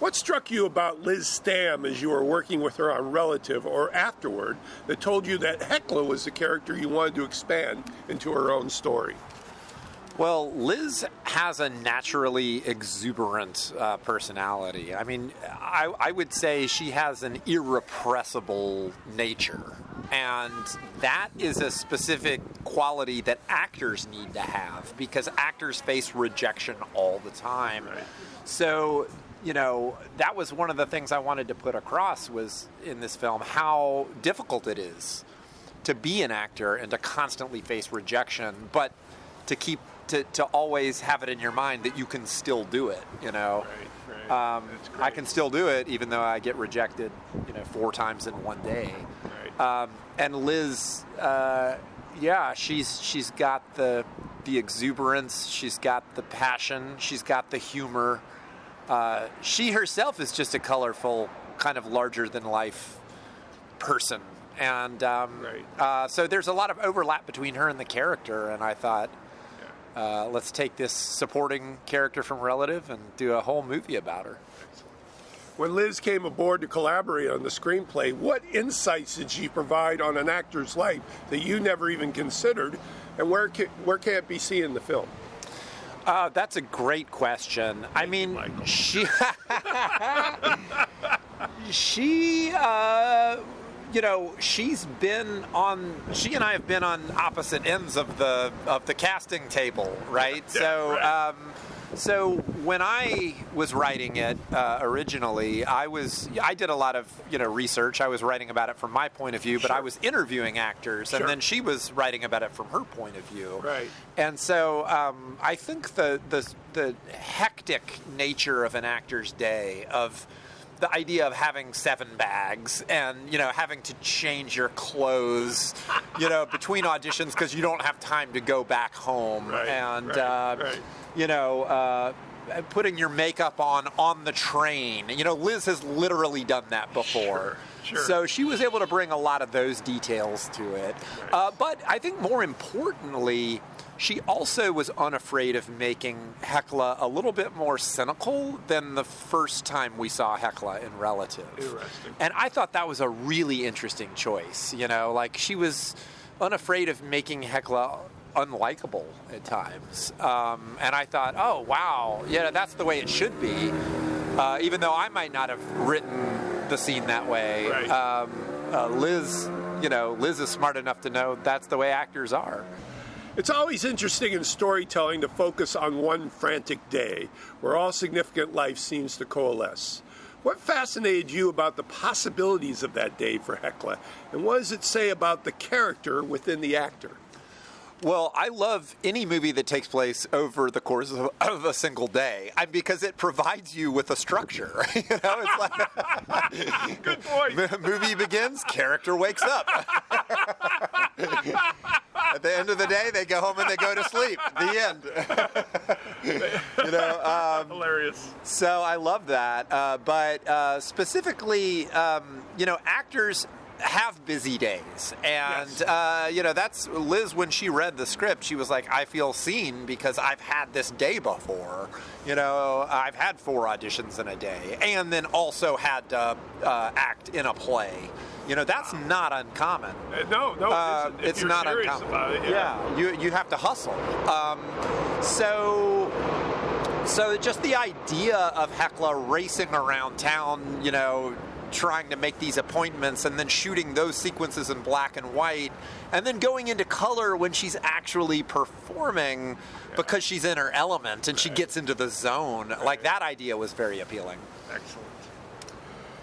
What struck you about Liz Stamm as you were working with her on Relative or afterward that told you that Hekla was the character you wanted to expand into her own story? Well, Liz has a naturally exuberant personality. I mean, I would say she has an irrepressible nature. And that is a specific quality that actors need to have because actors face rejection all the time. Right. So, you know, that was one of the things I wanted to put across was in this film how difficult it is to be an actor and to constantly face rejection, but to keep to always have it in your mind that you can still do it, you know. Right. I can still do it even though I get rejected, 4 times in one day. Right. And Liz, she's got the exuberance, she's got the passion, she's got the humor. She herself is just a colorful, kind of larger-than-life person. And so there's a lot of overlap between her and the character, and I thought, let's take this supporting character from Relative and do a whole movie about her. When Liz came aboard to collaborate on the screenplay, what insights did she provide on an actor's life that you never even considered, and where can it be seen in the film? That's a great question. I mean, she she and I have been on opposite ends of the casting table, right? So when I was writing it originally, I did a lot of research. I was writing about it from my point of view, but I was interviewing actors, and then she was writing about it from her point of view. Right. And so I think the hectic nature of an actor's day, of the idea of having 7 bags and having to change your clothes between auditions because you don't have time to go back home, putting your makeup on the train. Liz has literally done that before. Sure. So she was able to bring a lot of those details to it. But I think more importantly, she also was unafraid of making Hekla a little bit more cynical than the first time we saw Hekla in Relative. Interesting. And I thought that was a really interesting choice. She was unafraid of making Hekla unlikable at times. And I thought, oh, wow, that's the way it should be. Even though I might not have written the scene that way. Right. Liz is smart enough to know that's the way actors are. It's always interesting in storytelling to focus on one frantic day where all significant life seems to coalesce. What fascinated you about the possibilities of that day for Hekla, and what does it say about the character within the actor? Well, I love any movie that takes place over the course of a single day, because it provides you with a structure. It's like good point. Movie begins, character wakes up. At the end of the day, they go home and they go to sleep. The end. Hilarious. So I love that. But specifically, actors have busy days, and that's Liz. When she read the script, she was like, I feel seen because I've had this day before. I've had 4 auditions in a day, and then also had to act in a play. That's not uncommon. No, it's not uncommon. About it, you have to hustle. So just the idea of Hekla racing around town, trying to make these appointments and then shooting those sequences in black and white and then going into color when she's actually performing because she's in her element and she gets into the zone. Like, that idea was very appealing. Excellent.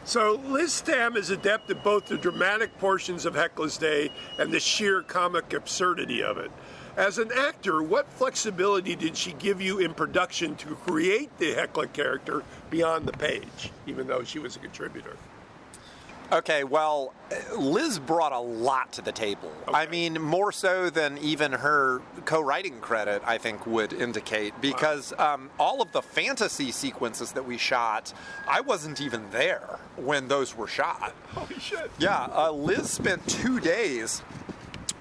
So Liz Stamm is adept at both the dramatic portions of Hekla's day and the sheer comic absurdity of it. As an actor, what flexibility did she give you in production to create the Hekla character beyond the page, even though she was a contributor? Okay, well, Liz brought a lot to the table. Okay. I mean, more so than even her co-writing credit, I think, would indicate, because all of the fantasy sequences that we shot, I wasn't even there when those were shot. Holy shit. Yeah, Liz spent 2 days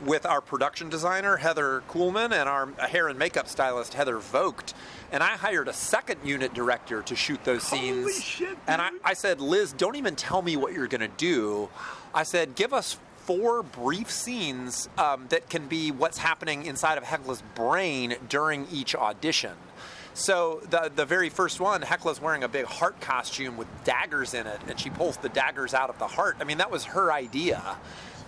with our production designer, Heather Kuhlman, and our hair and makeup stylist, Heather Vogt. And I hired a second unit director to shoot those scenes. Holy shit, dude. And I said, Liz, don't even tell me what you're going to do. I said, give us 4 brief scenes that can be what's happening inside of Hekla's brain during each audition. So the very first one, Hekla's wearing a big heart costume with daggers in it, and she pulls the daggers out of the heart. I mean, that was her idea.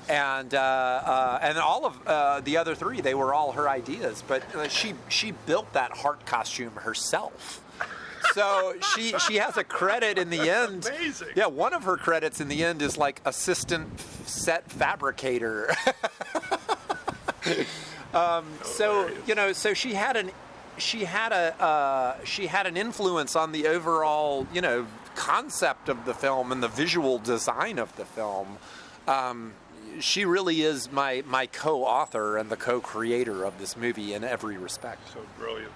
And all of the other 3, they were all her ideas. But she built that heart costume herself. So she has a credit in the end. Amazing. Yeah, one of her credits in the end is like assistant set fabricator. So she had an influence on the overall concept of the film and the visual design of the film. She really is my co-author and the co-creator of this movie in every respect. So brilliant.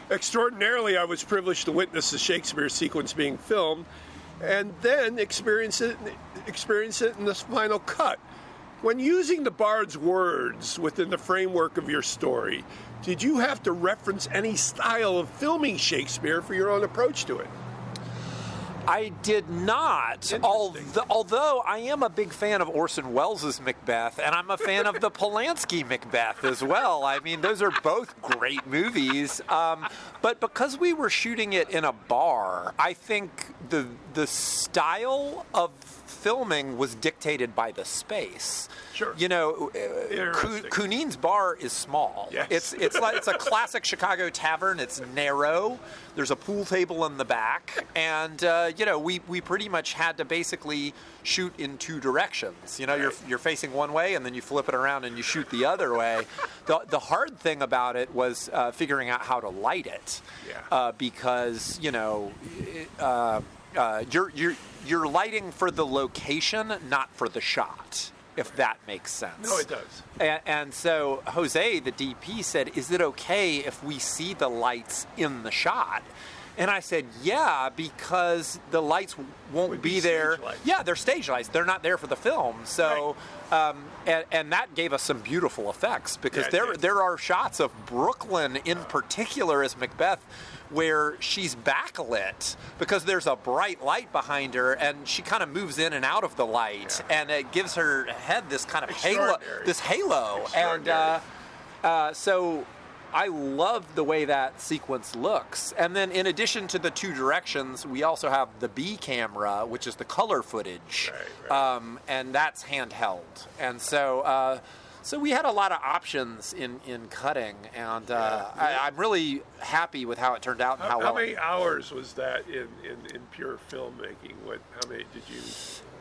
Extraordinarily, I was privileged to witness the Shakespeare sequence being filmed and then experience it in this final cut. When using the bard's words within the framework of your story, did you have to reference any style of filming Shakespeare for your own approach to it? I did not, although I am a big fan of Orson Welles' Macbeth, and I'm a fan of the Polanski Macbeth as well. I mean, those are both great movies. But because we were shooting it in a bar, I think the style of filming was dictated by the space. Sure. Cunin's bar is small. Yes. It's a classic Chicago tavern. It's narrow. There's a pool table in the back, and we pretty much had to basically shoot in 2 directions. You're facing one way, and then you flip it around and you shoot the other way. The hard thing about it was figuring out how to light it, because you're lighting for the location, not for the shot, if that makes sense. No, it does. And so Jose, the DP, said, is it okay if we see the lights in the shot? And I said, yeah, because the lights won't be there. Lights. Yeah, they're stage lights. They're not there for the film. So, and that gave us some beautiful effects, because there are shots of Brooklyn in particular as Macbeth where she's backlit because there's a bright light behind her, and she kind of moves in and out of the light, and it gives her head this kind of halo. And so I love the way that sequence looks. And then in addition to the 2 directions, we also have the B camera, which is the color footage, and that's handheld. And so we had a lot of options in cutting, and I'm really happy with how it turned out and how well. How many hours was that in pure filmmaking? How many did you?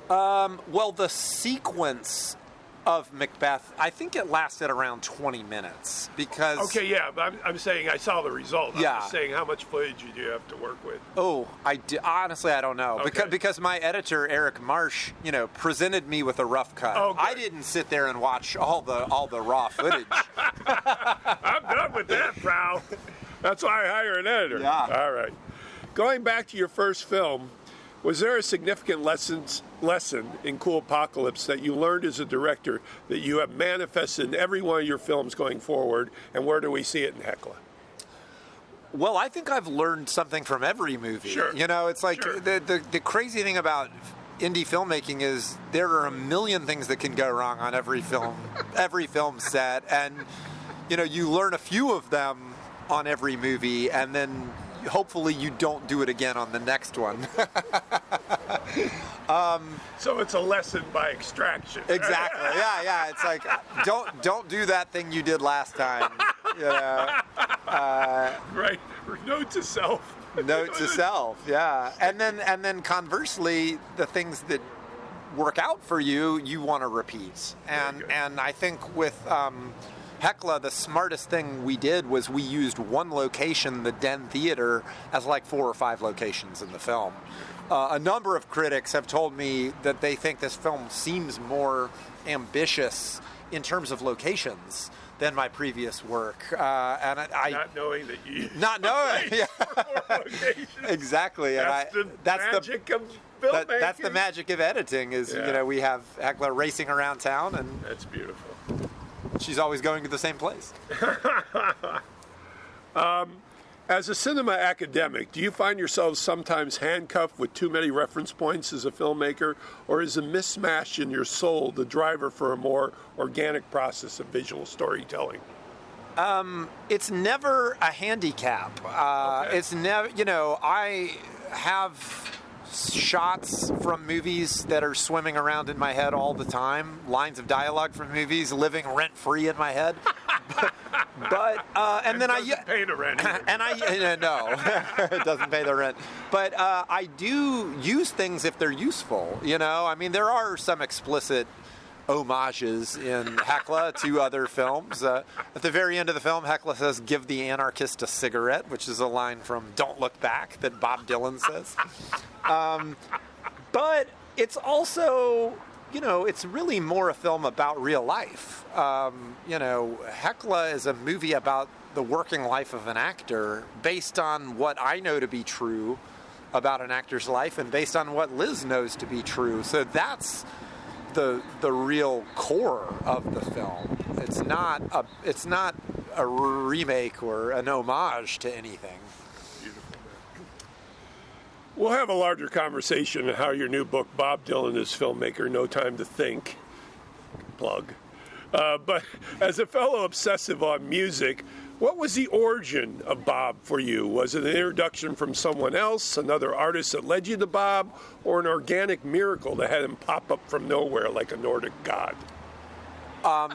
Well, the sequence of Macbeth, I think it lasted around 20 minutes because... Okay, yeah, but I'm saying I saw the result. I'm Yeah. just saying how much footage you do have to work with. Oh, honestly, I don't know. Okay. Because my editor, Eric Marsh, presented me with a rough cut. Oh, good. I didn't sit there and watch all the raw footage. I'm done with that, pal. That's why I hire an editor. Yeah. All right. Going back to your first film, was there a significant lesson in Cool Apocalypse that you learned as a director that you have manifested in every one of your films going forward, and where do we see it in Hekla? Well, I think I've learned something from every movie. Sure. It's like Sure. the crazy thing about indie filmmaking is there are a million things that can go wrong on every film set, and you learn a few of them on every movie, and then hopefully you don't do it again on the next one. So it's a lesson by extraction. Exactly. Yeah. It's like don't do that thing you did last time. Right. Note to self. Note to self. Yeah. And then conversely, the things that work out for you want to repeat. And I think with Hekla, the smartest thing we did was we used one location, the Den Theater, as like 4 or 5 locations in the film. A number of critics have told me that they think this film seems more ambitious in terms of locations than my previous work. And I not knowing that you... Not knowing. Yeah. 4 locations. Exactly. That's the magic of filmmaking. That's the magic of editing is, we have Hekla racing around town. And that's beautiful. she's always going to the same place. As a cinema academic, do you find yourself sometimes handcuffed with too many reference points as a filmmaker, or is a mismatch in your soul the driver for a more organic process of visual storytelling? It's never a handicap. Okay. It's never, I have shots from movies that are swimming around in my head all the time, lines of dialogue from movies living rent-free in my head. And then doesn't pay the rent either. And no, it doesn't pay the rent. But I do use things if they're useful. I mean, there are some explicit homages in Hekla to other films. At the very end of the film, Hekla says, "Give the anarchist a cigarette," which is a line from "Don't Look Back" that Bob Dylan says. But it's also, it's really more a film about real life. Hekla is a movie about the working life of an actor based on what I know to be true about an actor's life and based on what Liz knows to be true. So that's the real core of the film. It's not a remake or an homage to anything. We'll have a larger conversation on how your new book, Bob Dylan as Filmmaker, No Time to Think, plug. But as a fellow obsessive on music, what was the origin of Bob for you? Was it an introduction from someone else, another artist that led you to Bob, or an organic miracle that had him pop up from nowhere like a Nordic god?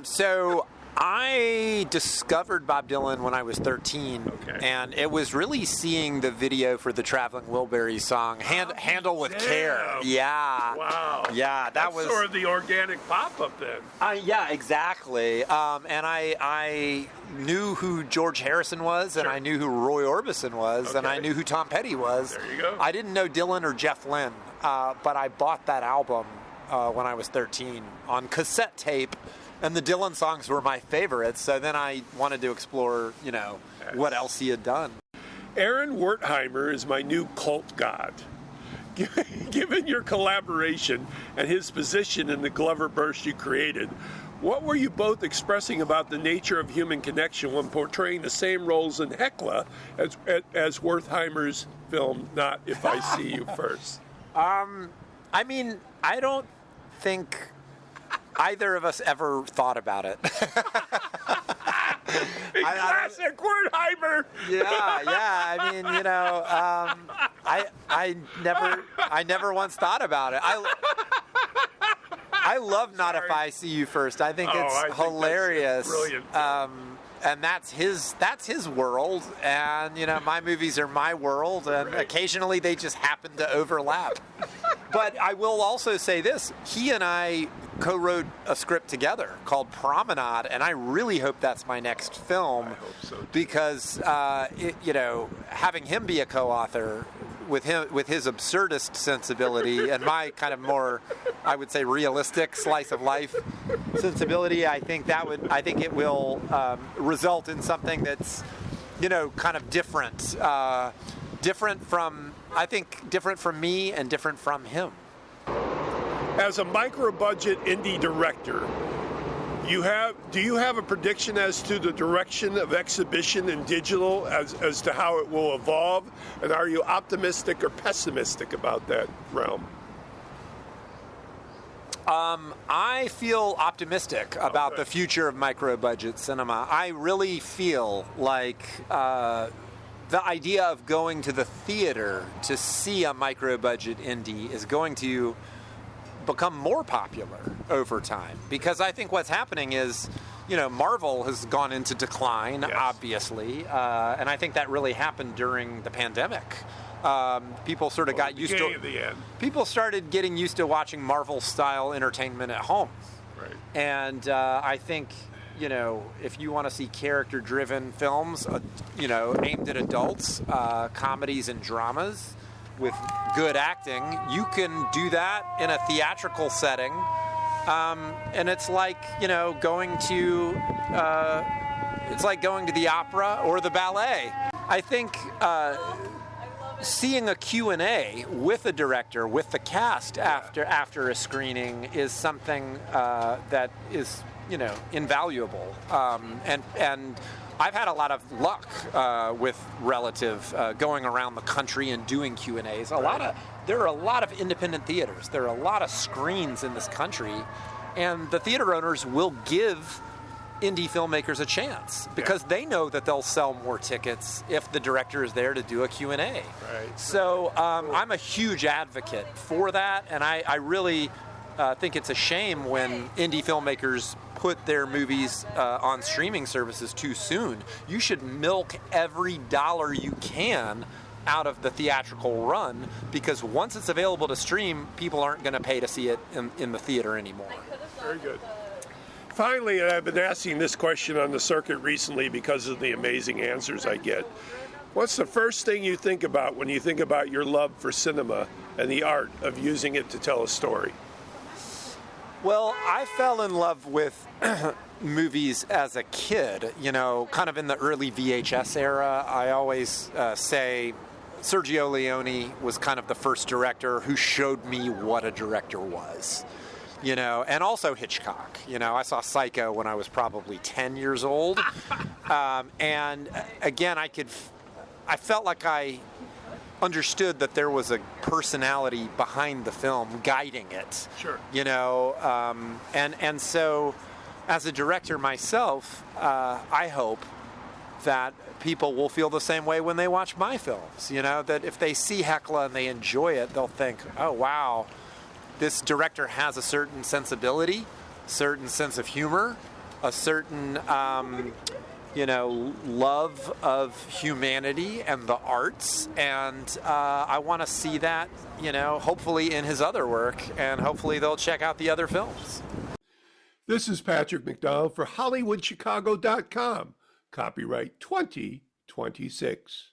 So I discovered Bob Dylan when I was 13, and it was really seeing the video for the Traveling Wilburys song, Handle with Care. Yeah. Wow. Yeah, that was sort of the organic pop-up then. Yeah, exactly. And I knew who George Harrison was, and I knew who Roy Orbison was, and I knew who Tom Petty was. There you go. I didn't know Dylan or Jeff Lynne, but I bought that album when I was 13 on cassette tape. And the Dylan songs were my favorites, so then I wanted to explore, what else he had done. Aaron Wertheimer is my new cult god. Given your collaboration and his position in the Glover burst you created, what were you both expressing about the nature of human connection when portraying the same roles in Hekla as Wertheimer's film, Not If I See You First? I mean, I don't think either of us ever thought about it. Classic Wertheimer. Yeah. I mean, I never once thought about it. I love Not If I See You First. I think it's hilarious. That's brilliant. And that's his world, and my movies are my world, and occasionally they just happen to overlap. But I will also say this: he and I co-wrote a script together called Promenade, and I really hope that's my next film. I hope so too. Because having him be a co-author with his absurdist sensibility and my kind of more, I would say, realistic slice of life sensibility, I think it will result in something that's kind of different from me and different from him. As a micro-budget indie director, do you have a prediction as to the direction of exhibition and digital as to how it will evolve? And are you optimistic or pessimistic about that realm? I feel optimistic about the future of micro-budget cinema. I really feel like the idea of going to the theater to see a micro-budget indie is going to become more popular over time, because I think what's happening is, Marvel has gone into decline, obviously, and I think that really happened during the pandemic. People sort of got used to the end. People started getting used to watching Marvel-style entertainment at home, right? And I think, if you want to see character-driven films, aimed at adults, comedies and dramas with good acting, you can do that in a theatrical setting, and it's like going to the opera or the ballet. I think seeing a Q&A with a director, with the cast after a screening is something that is invaluable. And I've had a lot of luck with relative going around the country and doing Q&As. There are a lot of independent theaters. There are a lot of screens in this country, and the theater owners will give indie filmmakers a chance because they know that they'll sell more tickets if the director is there to do a Q&A. Right. So I'm a huge advocate for that, and I really think it's a shame when indie filmmakers put their movies on streaming services too soon. You should milk every dollar you can out of the theatrical run, because once it's available to stream, people aren't going to pay to see it in the theater anymore. Very good. Finally, and I've been asking this question on the circuit recently because of the amazing answers I get. What's the first thing you think about when you think about your love for cinema and the art of using it to tell a story? Well, I fell in love with movies as a kid, kind of in the early VHS era. I always say Sergio Leone was kind of the first director who showed me what a director was. And also Hitchcock. I saw Psycho when I was probably 10 years old. And again, I felt like I understood that there was a personality behind the film guiding it. Sure. And so as a director myself, I hope that people will feel the same way when they watch my films. That if they see Hekla and they enjoy it, they'll think, oh, wow, this director has a certain sensibility, certain sense of humor, a certain, love of humanity and the arts. And I want to see that, hopefully in his other work, and hopefully they'll check out the other films. This is Patrick McDonald for HollywoodChicago.com. Copyright 2026.